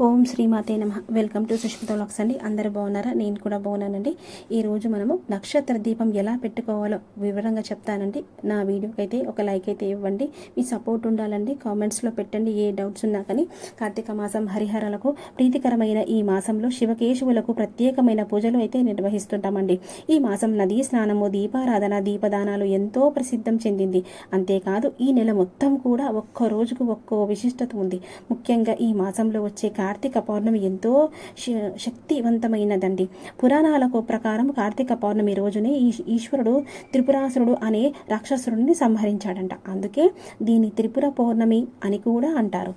ఓం శ్రీమాతే నమః. Welcome to Sushmita vlogs అండి. అందరూ బాగున్నారా? నేను కూడా బాగున్నానండి. ఈరోజు మనము నక్షత్ర దీపం ఎలా పెట్టుకోవాలో వివరంగా చెప్తానండి. నా వీడియోకి అయితే ఒక లైక్ అయితే ఇవ్వండి. మీ సపోర్ట్ ఉండాలండి. కామెంట్స్లో పెట్టండి ఏ డౌట్స్ ఉన్నా కానీ. కార్తీక మాసం హరిహరాలకు ప్రీతికరమైన ఈ మాసంలో శివకేశవులకు ప్రత్యేకమైన పూజలు అయితే నిర్వహిస్తుంటామండి. ఈ మాసం నదీ స్నానము, దీపారాధన, దీపదానాలు ఎంతో ప్రసిద్ధం చెందింది. అంతేకాదు ఈ నెల మొత్తం కూడా ఒక్కో రోజుకు ఒక్కో విశిష్టత ఉంది. ముఖ్యంగా ఈ మాసంలో వచ్చే కార్తీక పౌర్ణమి ఎంతో శక్తివంతమైనదండి. పురాణాలకు ప్రకారం కార్తీక పౌర్ణమి రోజునే ఈశ్వరుడు త్రిపురాసురుడు అనే రాక్షసుడిని సంహరించాడంట. అందుకే దీని త్రిపుర పౌర్ణమి అని కూడా అంటారు.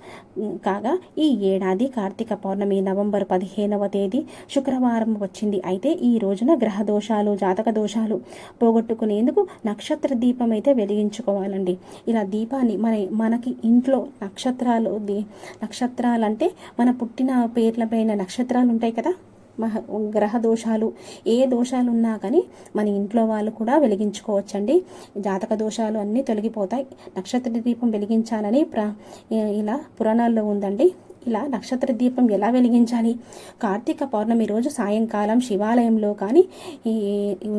కాగా ఈ ఏడాది కార్తీక పౌర్ణమి నవంబర్ 15వ తేదీ శుక్రవారం వచ్చింది. అయితే ఈ రోజున గ్రహ దోషాలు, జాతక దోషాలు పోగొట్టుకునేందుకు నక్షత్ర దీపం అయితే వెలిగించుకోవాలండి. ఇలా దీపాన్ని మనకి ఇంట్లో నక్షత్రాలంటే మన పుట్టిన పేర్లపైన నక్షత్రాలు ఉంటాయి కదా, గ్రహ దోషాలు ఏ దోషాలు ఉన్నా కానీ మన ఇంట్లో వాళ్ళు కూడా వెలిగించుకోవచ్చండి. జాతక దోషాలు అన్నీ తొలగిపోతాయి. నక్షత్ర దీపం వెలిగించాలని ఇలా పురాణాల్లో ఉందండి. ఇలా నక్షత్ర దీపం ఎలా వెలిగించాలి? కార్తీక పౌర్ణమి రోజు సాయంకాలం శివాలయంలో కానీ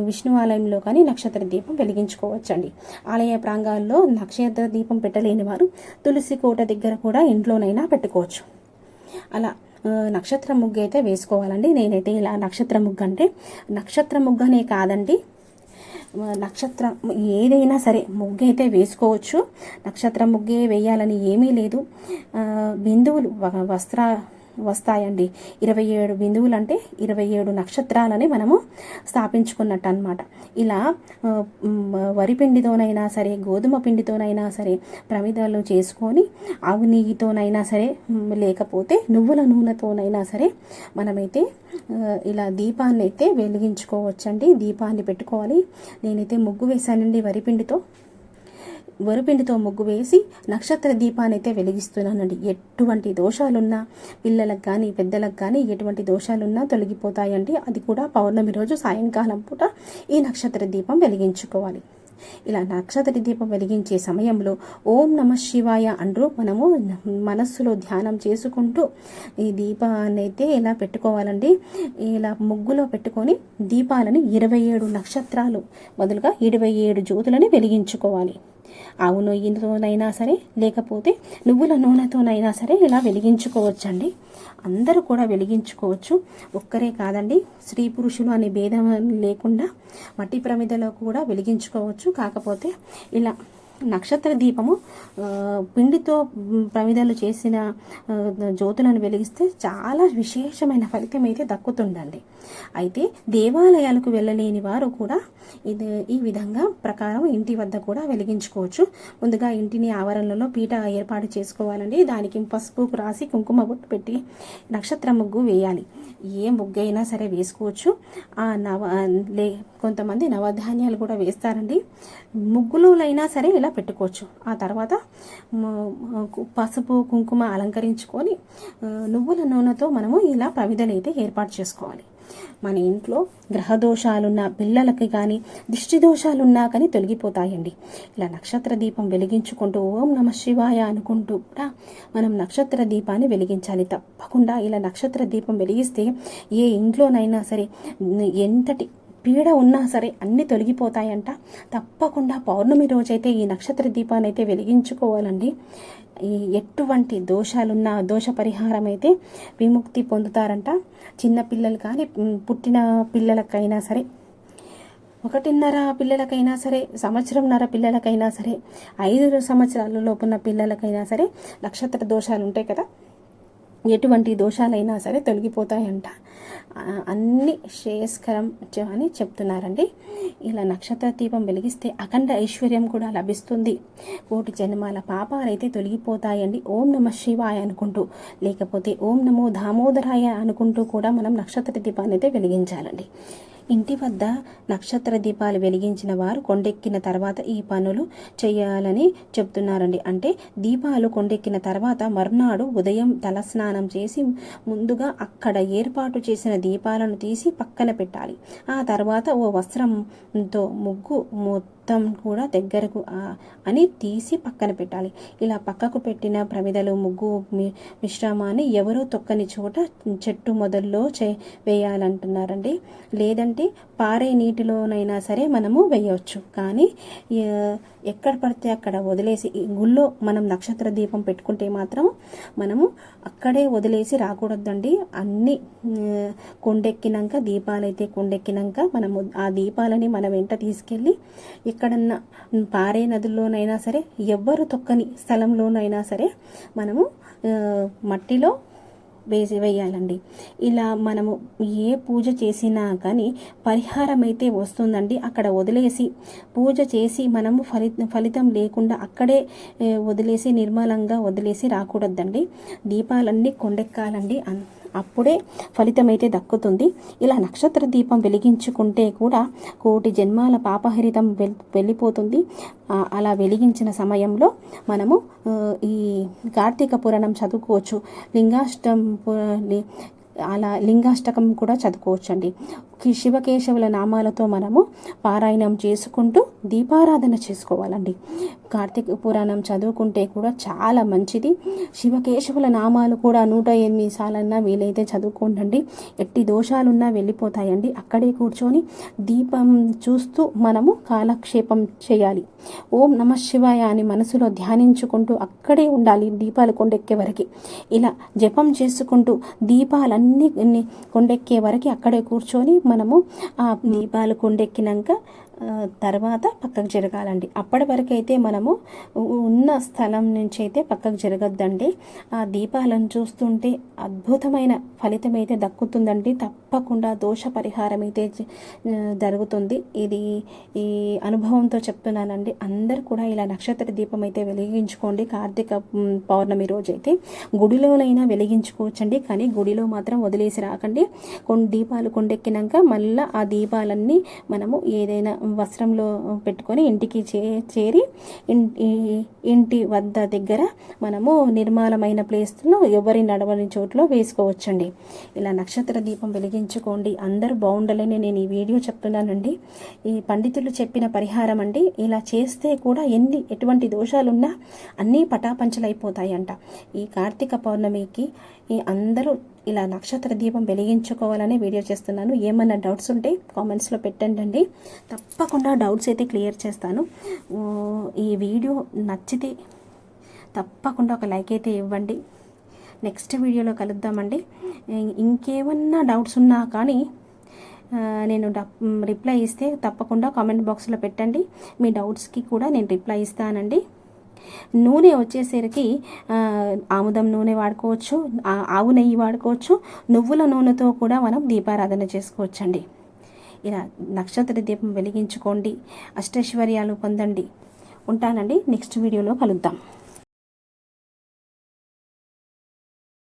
విష్ణు ఆలయంలో కానీ నక్షత్ర దీపం వెలిగించుకోవచ్చండి. ఆలయ ప్రాంగాల్లో నక్షత్ర దీపం పెట్టలేని వారు తులసి కోట దగ్గర కూడా ఇంట్లోనైనా పెట్టుకోవచ్చు. అలా నక్షత్ర ముగ్గు అయితే వేసుకోవాలండి. నేనైతే ఇలా నక్షత్ర ముగ్గు అంటే నక్షత్ర ముగ్గనే కాదండి, నక్షత్రం ఏదైనా సరే ముగ్గు అయితే వేసుకోవచ్చు. నక్షత్ర ముగ్గే వేయాలని ఏమీ లేదు. బిందువులు వస్తాయండి. 27 బిందువులు అంటే 27 నక్షత్రాలని మనము స్థాపించుకున్నట్టు అనమాట. ఇలా వరిపిండితోనైనా సరే, గోధుమ పిండితోనైనా సరే ప్రమిదలు చేసుకొని ఆవు నెయ్యితోనైనా సరే, లేకపోతే నువ్వుల నూనెతోనైనా సరే మనమైతే ఇలా దీపాన్ని అయితే వెలిగించుకోవచ్చండి. దీపాన్ని పెట్టుకోవాలి. నేనైతే ముగ్గు వేశానండి వరిపిండితో ముగ్గు వేసి నక్షత్ర దీపాన్ని అయితే వెలిగిస్తున్నానండి. ఎటువంటి దోషాలున్నా పిల్లలకు కానీ పెద్దలకు కానీ ఎటువంటి దోషాలున్నా తొలగిపోతాయండి. అది కూడా పౌర్ణమి రోజు సాయంకాలం పూట ఈ నక్షత్ర దీపం వెలిగించుకోవాలి. ఇలా నక్షత్ర దీపం వెలిగించే సమయంలో ఓం నమః శివాయ అంటూ మనము మనస్సులో ధ్యానం చేసుకుంటూ ఈ దీపాన్ని అయితే ఇలా పెట్టుకోవాలండి. ఇలా ముగ్గులో పెట్టుకొని దీపాలని 27 నక్షత్రాలు బదులుగా 27 జ్యోతులని వెలిగించుకోవాలి. ఆవు నెయ్యితోనైనా సరే, లేకపోతే నువ్వుల నూనెతోనైనా సరే ఇలా వెలిగించుకోవచ్చండి. అందరూ కూడా వెలిగించుకోవచ్చు. ఒక్కరే కాదండి, స్త్రీ పురుషులు అనే భేదం లేకుండా మట్టి ప్రమిదలో కూడా వెలిగించుకోవచ్చు. కాకపోతే ఇలా నక్షత్ర దీపము పిండితో ప్రమిదలు చేసిన జ్యోతులను వెలిగిస్తే చాలా విశేషమైన ఫలితం అయితే దక్కుతుందండి. అయితే దేవాలయాలకు వెళ్ళలేని వారు కూడా ఈ విధంగా ప్రకారం ఇంటి వద్ద కూడా వెలిగించుకోవచ్చు. ముందుగా ఇంటిని ఆవరణలో పీట ఏర్పాటు చేసుకోవాలండి. దానికి పసుపు రాసి కుంకుమ బొట్టు పెట్టి నక్షత్ర ముగ్గు వేయాలి. ఏ ముగ్గు అయినా సరే వేసుకోవచ్చు. కొంతమంది నవధాన్యాలు కూడా వేస్తారండి. ముగ్గులోనైనా సరే ఇలా పెట్టుకోవచ్చు. ఆ తర్వాత పసుపు కుంకుమ అలంకరించుకొని నువ్వుల నూనెతో మనము ఇలా ప్రమిదలు అయితే ఏర్పాటు చేసుకోవాలి. మన ఇంట్లో గ్రహ దోషాలున్నా, పిల్లలకి కానీ దిష్టి దోషాలున్నా కానీ తొలగిపోతాయండి. ఇలా నక్షత్ర దీపం వెలిగించుకుంటూ ఓం నమః శివాయ అనుకుంటూ కూడా మనం నక్షత్ర దీపాన్ని వెలిగించాలి. తప్పకుండా ఇలా నక్షత్ర దీపం వెలిగిస్తే ఏ ఇంట్లోనైనా సరే ఎంతటి పీడ ఉన్నా సరే అన్నీ తొలగిపోతాయంట. తప్పకుండా పౌర్ణమి రోజైతే ఈ నక్షత్ర దీపాన్ని అయితే వెలిగించుకోవాలండి. ఎటువంటి దోషాలున్నా దోష పరిహారం అయితే విముక్తి పొందుతారంట. చిన్న పిల్లలు కానీ పుట్టిన పిల్లలకైనా సరే, 1.5 పిల్లలకైనా సరే, 1.5 పిల్లలకైనా సరే, 5 సంవత్సరాల లోపున్న పిల్లలకైనా సరే నక్షత్ర దోషాలు ఉంటాయి కదా, ఎటువంటి దోషాలైనా సరే తొలగిపోతాయంట. అన్ని శ్రేయస్కరం అని చెప్తున్నారండి. ఇలా నక్షత్ర దీపం వెలిగిస్తే అఖండ ఐశ్వర్యం కూడా లభిస్తుంది. 1 జన్మాల పాపాలైతే తొలగిపోతాయండి. ఓం నమః శివాయ అనుకుంటూ, లేకపోతే ఓం నమో దామోదరాయ అనుకుంటూ కూడా మనం నక్షత్ర దీపాన్ని అయితే వెలిగించాలండి. ఇంటి వద్ద నక్షత్ర దీపాలు వెలిగించిన వారు కొండెక్కిన తర్వాత ఈ పనులు చేయాలని చెప్తున్నారండి. అంటే దీపాలు కొండెక్కిన తర్వాత మరునాడు ఉదయం తలస్నానం చేసి ముందుగా అక్కడ ఏర్పాటు చేసిన దీపాలను తీసి పక్కన పెట్టాలి. ఆ తర్వాత ఓ వస్త్రంతో మొత్తం కూడా దగ్గరకు అని తీసి పక్కన పెట్టాలి. ఇలా పక్కకు పెట్టిన ప్రమిదలు ముగ్గు మిశ్రమాన్ని ఎవరూ తొక్కని చోట చెట్టు మొదల్లో వేయాలంటున్నారండి. లేదంటే పారే నీటిలోనైనా సరే మనము వేయవచ్చు. కానీ ఎక్కడ పడితే అక్కడ వదిలేసి, గుళ్ళో మనం నక్షత్ర దీపం పెట్టుకుంటే మాత్రం మనము అక్కడే వదిలేసి రాకూడదండి. అన్నీ కొండెక్కినాక, దీపాలైతే కొండెక్కినాక మనము ఆ దీపాలని మన వెంట తీసుకెళ్ళి ఎక్కడన్నా పారే నదుల్లోనైనా సరే, ఎవ్వరు తొక్కని స్థలంలోనైనా సరే మనము మట్టిలో వేయాలండి. ఇలా మనము ఏ పూజ చేసినా కానీ పరిహారం అయితే వస్తుందండి. అక్కడ వదిలేసి పూజ చేసి మనము ఫలితం లేకుండా అక్కడే వదిలేసి నిర్మలంగా వదిలేసి రాకూడదండి. దీపాలన్నీ కొండెక్కాలండి. అప్పుడే ఫలితం అయితే దక్కుతుంది. ఇలా నక్షత్ర దీపం వెలిగించుకుంటే కూడా కోటి జన్మాల పాపహరితం వెళ్ళిపోతుంది. అలా వెలిగించిన సమయంలో మనము ఈ కార్తీక పురాణం చదువుకోవచ్చు. లింగాష్టకం కూడా చదువుకోవచ్చు అండి. శివకేశవుల నామాలతో మనము పారాయణం చేసుకుంటూ దీపారాధన చేసుకోవాలండి. కార్తీక పురాణం చదువుకుంటే కూడా చాలా మంచిది. శివకేశవుల నామాలు కూడా 108 సార్లన్నా వీలైతే చదువుకోండి. ఎట్టి దోషాలున్నా వెళ్ళిపోతాయండి. అక్కడే కూర్చొని దీపం చూస్తూ మనము కాలక్షేపం చేయాలి. ఓం నమః శివాయ అని మనసులో ధ్యానించుకుంటూ అక్కడే ఉండాలి దీపాలు కొండెక్కే వరకు. ఇలా జపం చేసుకుంటూ దీపాలన్నీ కొండెక్కే వరకు అక్కడే కూర్చొని మనము ఆ దీపాలు కొండెక్కినాక తర్వాత పక్కకు జరగాలండి. అప్పటి వరకు అయితే మనము ఉన్న స్థలం నుంచి అయితే పక్కకు జరగద్దండి. ఆ దీపాలను చూస్తుంటే అద్భుతమైన ఫలితం అయితే దక్కుతుందండి. తప్పకుండా దోష పరిహారం అయితే జరుగుతుంది. ఇది ఈ అనుభవంతో చెప్తున్నానండి. అందరూ కూడా ఇలా నక్షత్ర దీపం అయితే వెలిగించుకోండి. కార్తీక పౌర్ణమి రోజు అయితే గుడిలోనైనా వెలిగించుకోవచ్చండి. కానీ గుడిలో మాత్రం వదిలేసి రాకండి. దీపాలు కొండెక్కినాక మళ్ళీ ఆ దీపాలన్నీ మనము ఏదైనా వస్త్రంలో పెట్టుకొని ఇంటికి చేరి ఇంటి వద్ద దగ్గర మనము నిర్మలమైన ప్లేస్లో ఎవరి నడవని చోట్ల వేసుకోవచ్చండి. ఇలా నక్షత్ర దీపం వెలిగించుకోండి. అందరూ బాగుండాలని నేను ఈ వీడియో చెప్తున్నానండి. ఈ పండితులు చెప్పిన పరిహారం అండి. ఇలా చేస్తే కూడా ఎటువంటి దోషాలున్నా అన్నీ పటాపంచలైపోతాయంట. ఈ కార్తీక పౌర్ణమికి అందరూ ఇలా నక్షత్ర దీపం వెలిగించుకోవాలని వీడియో చేస్తున్నాను. ఏమన్నా డౌట్స్ ఉంటే కామెంట్స్లో పెట్టండి. తప్పకుండా డౌట్స్ అయితే క్లియర్ చేస్తాను. ఈ వీడియో నచ్చితే తప్పకుండా ఒక లైక్ అయితే ఇవ్వండి. నెక్స్ట్ వీడియోలో కలుద్దామండి. ఇంకేమన్నా డౌట్స్ ఉన్నా కానీ నేను రిప్లై ఇస్తే తప్పకుండా కామెంట్ బాక్స్లో పెట్టండి. మీ డౌట్స్కి కూడా నేను రిప్లై ఇస్తానండి. నూనె వచ్చేసరికి ఆముదం నూనె వాడుకోవచ్చు, ఆవు నెయ్యి వాడుకోవచ్చు, నువ్వుల నూనెతో కూడా మనం దీపారాధన చేసుకోవచ్చండి. ఇలా నక్షత్ర దీపం వెలిగించుకోండి. అష్టైశ్వర్యాలు పొందండి. ఉంటానండి. నెక్స్ట్ వీడియోలో కలుద్దాం.